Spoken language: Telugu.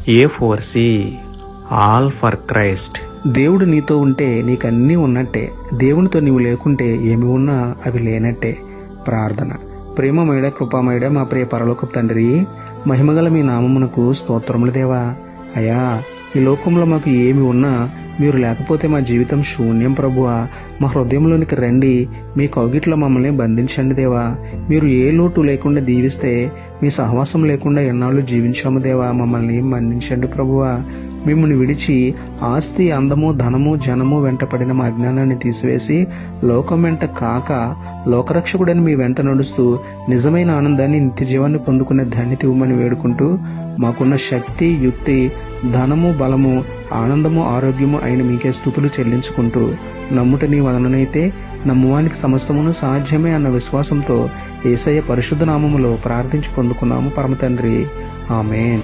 A4C, all for Christ. దేవుడు నీతో ఉంటే నీకన్నీ ఉన్నట్టే, దేవునితో నీవు లేకుంటే ఏమి ఉన్నా అవి లేనట్టే. ప్రార్థన. ప్రేమమయుడ, కృపామయుడ, మా ప్రియ పరలోకపు తండ్రి, మహిమగల మీ నామమునకు స్తోత్రములు దేవా. అయా, ఈ లోకంలో మాకు ఏమి ఉన్నా మీరు లేకపోతే మా జీవితం శూన్యం ప్రభువా. మా హృదయంలోనికి రండి, మీ కౌగిట్లో మమ్మల్ని బంధించండి దేవా. మీరు ఏ లోటు లేకుండా దీవిస్తే మీ సహవాసం లేకుండా ఎన్నాళ్ళు జీవించాము దేవా. మమ్మల్ని మన్నించండి ప్రభువా. మిమ్మల్ని విడిచి ఆస్తి, అందము, ధనము, జనము వెంటపడిన మా అజ్ఞానాన్ని తీసివేసి లోకం వెంట కాక లోకరక్షకుడని మీ వెంట నడుస్తూ నిజమైన ఆనందాన్ని, నిత్య జీవాన్ని పొందుకునే ధన్యత ఇవ్వమని వేడుకుంటూ, మాకున్న శక్తి, యుక్తి, ధనము, బలము, ఆనందము, ఆరోగ్యము అయిన మీకే స్తుతులు చెల్లించుకుంటూ, నమ్ముట నీ వలననైతే నమ్మువానికి సమస్తమును సాధ్యమే అన్న విశ్వాసంతో యేసయ్య పరిశుద్ధ నామములో ప్రార్థించి పొందుకున్నాము పరమ తండ్రి. ఆమేన్.